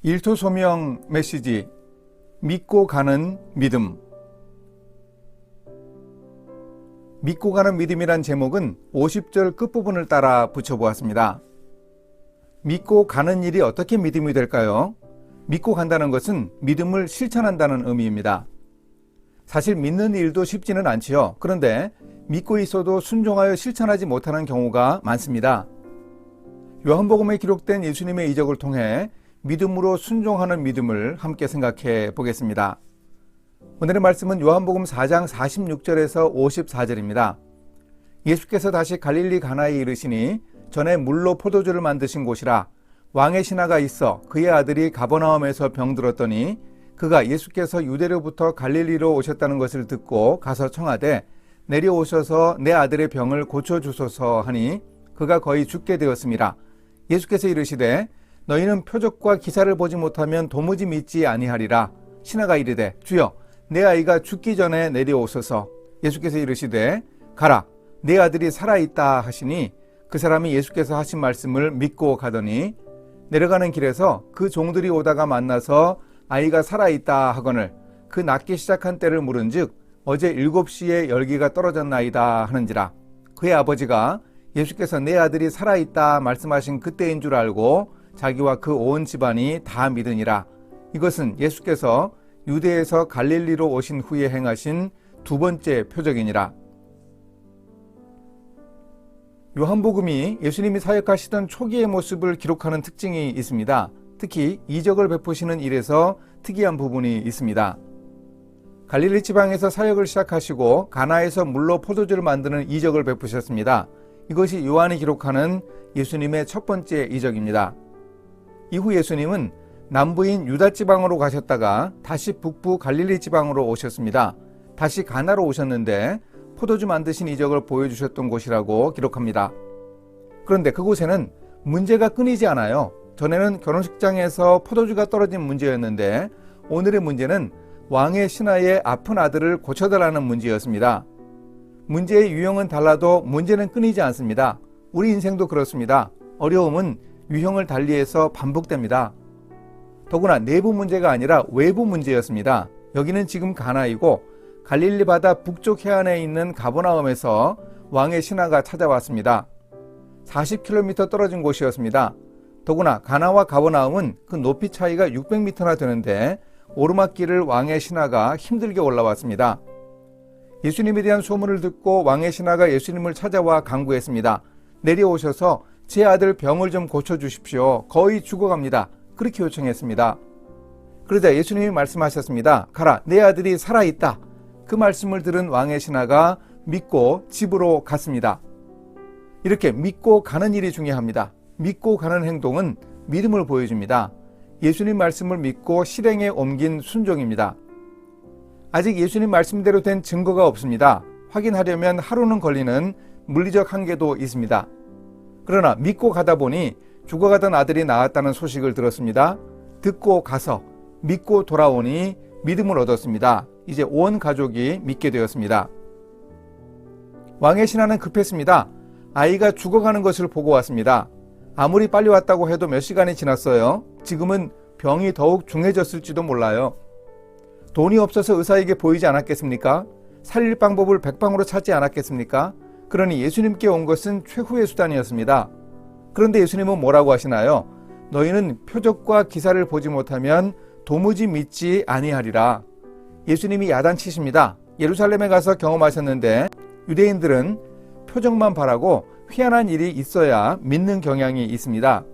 일토 소명 메시지 믿고 가는 믿음. 믿고 가는 믿음이란 제목은 50절 끝부분을 따라 붙여보았습니다. 믿고 가는 일이 어떻게 믿음이 될까요? 믿고 간다는 것은 믿음을 실천한다는 의미입니다. 사실 믿는 일도 쉽지는 않지요. 그런데 믿고 있어도 순종하여 실천하지 못하는 경우가 많습니다. 요한복음에 기록된 예수님의 이적을 통해 믿음으로 순종하는 믿음을 함께 생각해 보겠습니다. 오늘의 말씀은 요한복음 4장 46절에서 54절입니다. 예수께서 다시 갈릴리 가나에 이르시니 전에 물로 포도주를 만드신 곳이라 왕의 신하가 있어 그의 아들이 가버나움에서 병들었더니 그가 예수께서 유대로부터 갈릴리로 오셨다는 것을 듣고 가서 청하되 내려오셔서 내 아들의 병을 고쳐주소서 하니 그가 거의 죽게 되었음이라. 예수께서 이르시되 너희는 표적과 기사를 보지 못하면 도무지 믿지 아니하리라. 신하가 이르되 주여 내 아이가 죽기 전에 내려오소서. 예수께서 이르시되 가라 내 아들이 살아있다 하시니 그 사람이 예수께서 하신 말씀을 믿고 가더니 내려가는 길에서 그 종들이 오다가 만나서 아이가 살아있다 하거늘 그 낫기 시작한 때를 물은즉 어제 7시에 열기가 떨어졌나이다 하는지라. 그의 아버지가 예수께서 내 아들이 살아있다 말씀하신 그때인 줄 알고 자기와 그 온 집안이 다 믿으니라. 이것은 예수께서 유대에서 갈릴리로 오신 후에 행하신 두 번째 표적이니라. 요한복음이 예수님이 사역하시던 초기의 모습을 기록하는 특징이 있습니다. 특히 이적을 베푸시는 일에서 특이한 부분이 있습니다. 갈릴리 지방에서 사역을 시작하시고 가나에서 물로 포도주를 만드는 이적을 베푸셨습니다. 이것이 요한이 기록하는 예수님의 첫 번째 이적입니다. 이후 예수님은 남부인 유다 지방으로 가셨다가 다시 북부 갈릴리 지방으로 오셨습니다. 다시 가나로 오셨는데 포도주 만드신 이적을 보여주셨던 곳이라고 기록합니다. 그런데 그곳에는 문제가 끊이지 않아요. 전에는 결혼식장에서 포도주가 떨어진 문제였는데 오늘의 문제는 왕의 신하의 아픈 아들을 고쳐달라는 문제였습니다. 문제의 유형은 달라도 문제는 끊이지 않습니다. 우리 인생도 그렇습니다. 어려움은 유형을 달리해서 반복됩니다. 더구나 내부 문제가 아니라 외부 문제였습니다. 여기는 지금 가나이고 갈릴리 바다 북쪽 해안에 있는 가버나움에서 왕의 신하가 찾아왔습니다. 40km 떨어진 곳이었습니다. 더구나 가나와 가버나움은 그 높이 차이가 600m나 되는데 오르막길을 왕의 신하가 힘들게 올라왔습니다. 예수님에 대한 소문을 듣고 왕의 신하가 예수님을 찾아와 간구했습니다. 내려오셔서 제 아들 병을 좀 고쳐주십시오. 거의 죽어갑니다. 그렇게 요청했습니다. 그러자 예수님이 말씀하셨습니다. 가라 내 아들이 살아있다. 그 말씀을 들은 왕의 신하가 믿고 집으로 갔습니다. 이렇게 믿고 가는 일이 중요합니다. 믿고 가는 행동은 믿음을 보여줍니다. 예수님 말씀을 믿고 실행에 옮긴 순종입니다. 아직 예수님 말씀대로 된 증거가 없습니다. 확인하려면 하루는 걸리는 물리적 한계도 있습니다. 그러나 믿고 가다 보니 죽어가던 아들이 나았다는 소식을 들었습니다. 듣고 가서 믿고 돌아오니 믿음을 얻었습니다. 이제 온 가족이 믿게 되었습니다. 왕의 신하는 급했습니다. 아이가 죽어가는 것을 보고 왔습니다. 아무리 빨리 왔다고 해도 몇 시간이 지났어요. 지금은 병이 더욱 중해졌을지도 몰라요. 돈이 없어서 의사에게 보이지 않았겠습니까? 살릴 방법을 백방으로 찾지 않았겠습니까? 그러니 예수님께 온 것은 최후의 수단이었습니다. 그런데 예수님은 뭐라고 하시나요? 너희는 표적과 기사를 보지 못하면 도무지 믿지 아니하리라. 예수님이 야단치십니다. 예루살렘에 가서 경험하셨는데 유대인들은 표적만 바라고 희한한 일이 있어야 믿는 경향이 있습니다.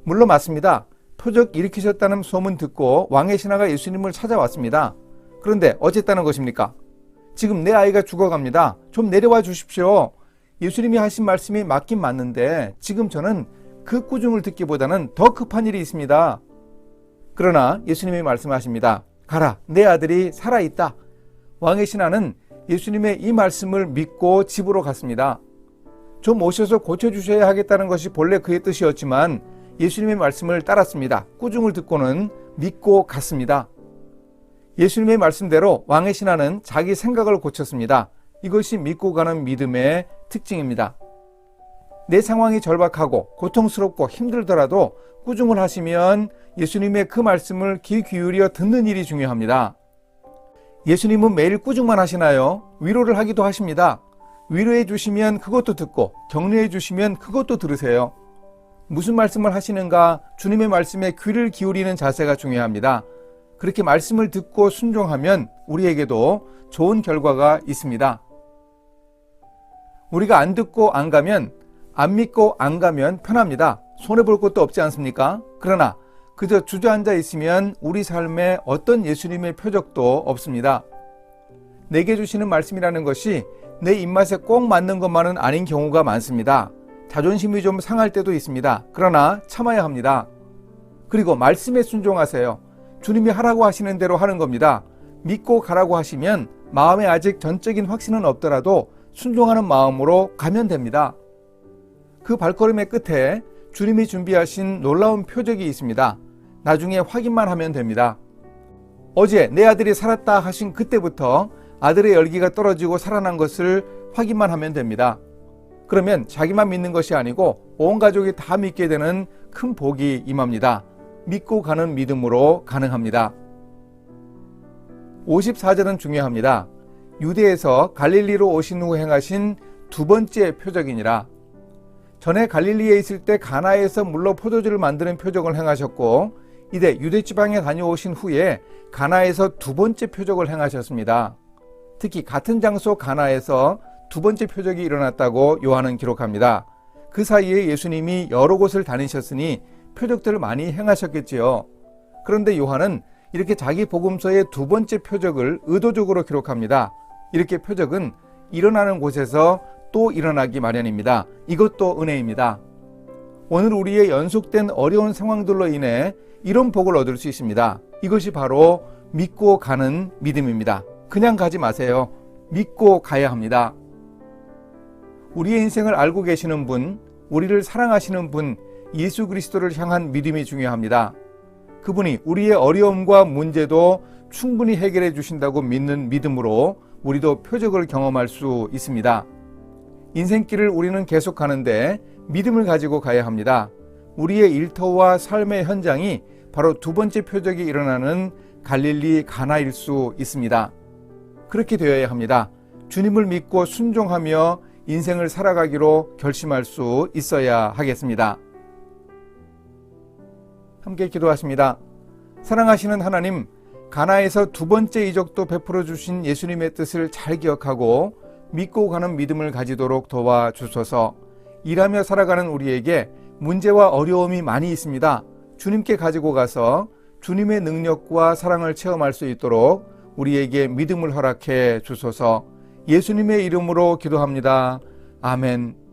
물론 맞습니다. 표적 일으키셨다는 소문 듣고 왕의 신하가 예수님을 찾아왔습니다. 그런데 어쨌다는 것입니까? 지금 내 아이가 죽어갑니다. 좀 내려와 주십시오. 예수님이 하신 말씀이 맞긴 맞는데 지금 저는 그 꾸중을 듣기보다는 더 급한 일이 있습니다. 그러나 예수님이 말씀하십니다. 가라 내 아들이 살아있다. 왕의 신하는 예수님의 이 말씀을 믿고 집으로 갔습니다. 좀 오셔서 고쳐주셔야 하겠다는 것이 본래 그의 뜻이었지만 예수님의 말씀을 따랐습니다. 꾸중을 듣고는 믿고 갔습니다. 예수님의 말씀대로 왕의 신하는 자기 생각을 고쳤습니다. 이것이 믿고 가는 믿음의 특징입니다. 내 상황이 절박하고 고통스럽고 힘들더라도 꾸중을 하시면 예수님의 그 말씀을 귀 기울여 듣는 일이 중요합니다. 예수님은 매일 꾸중만 하시나요? 위로를 하기도 하십니다. 위로해 주시면 그것도 듣고 격려해 주시면 그것도 들으세요. 무슨 말씀을 하시는가 주님의 말씀에 귀를 기울이는 자세가 중요합니다. 그렇게 말씀을 듣고 순종하면 우리에게도 좋은 결과가 있습니다. 우리가 안 듣고 안 가면, 안 믿고 안 가면 편합니다. 손해볼 것도 없지 않습니까? 그러나 그저 주저앉아 있으면 우리 삶에 어떤 예수님의 표적도 없습니다. 내게 주시는 말씀이라는 것이 내 입맛에 꼭 맞는 것만은 아닌 경우가 많습니다. 자존심이 좀 상할 때도 있습니다. 그러나 참아야 합니다. 그리고 말씀에 순종하세요. 주님이 하라고 하시는 대로 하는 겁니다. 믿고 가라고 하시면 마음에 아직 전적인 확신은 없더라도 순종하는 마음으로 가면 됩니다. 그 발걸음의 끝에 주님이 준비하신 놀라운 표적이 있습니다. 나중에 확인만 하면 됩니다. 어제 내 아들이 살았다 하신 그때부터 아들의 열기가 떨어지고 살아난 것을 확인만 하면 됩니다. 그러면 자기만 믿는 것이 아니고 온 가족이 다 믿게 되는 큰 복이 임합니다. 믿고 가는 믿음으로 가능합니다. 54절은 중요합니다. 유대에서 갈릴리로 오신 후 행하신 두 번째 표적이니라. 전에 갈릴리에 있을 때 가나에서 물로 포도주를 만드는 표적을 행하셨고 이제 유대 지방에 다녀오신 후에 가나에서 두 번째 표적을 행하셨습니다. 특히 같은 장소 가나에서 두 번째 표적이 일어났다고 요한은 기록합니다. 그 사이에 예수님이 여러 곳을 다니셨으니 표적들을 많이 행하셨겠지요. 그런데 요한은 이렇게 자기 복음서의 두 번째 표적을 의도적으로 기록합니다. 이렇게 표적은 일어나는 곳에서 또 일어나기 마련입니다. 이것도 은혜입니다. 오늘 우리의 연속된 어려운 상황들로 인해 이런 복을 얻을 수 있습니다. 이것이 바로 믿고 가는 믿음입니다. 그냥 가지 마세요. 믿고 가야 합니다. 우리의 인생을 알고 계시는 분, 우리를 사랑하시는 분, 예수 그리스도를 향한 믿음이 중요합니다. 그분이 우리의 어려움과 문제도 충분히 해결해 주신다고 믿는 믿음으로 우리도 표적을 경험할 수 있습니다. 인생길을 우리는 계속 가는데 믿음을 가지고 가야 합니다. 우리의 일터와 삶의 현장이 바로 두 번째 표적이 일어나는 갈릴리 가나일 수 있습니다. 그렇게 되어야 합니다. 주님을 믿고 순종하며 인생을 살아가기로 결심할 수 있어야 하겠습니다. 함께 기도하십니다. 사랑하시는 하나님, 가나에서 두 번째 이적도 베풀어 주신 예수님의 뜻을 잘 기억하고 믿고 가는 믿음을 가지도록 도와주소서. 일하며 살아가는 우리에게 문제와 어려움이 많이 있습니다. 주님께 가지고 가서 주님의 능력과 사랑을 체험할 수 있도록 우리에게 믿음을 허락해 주소서. 예수님의 이름으로 기도합니다. 아멘.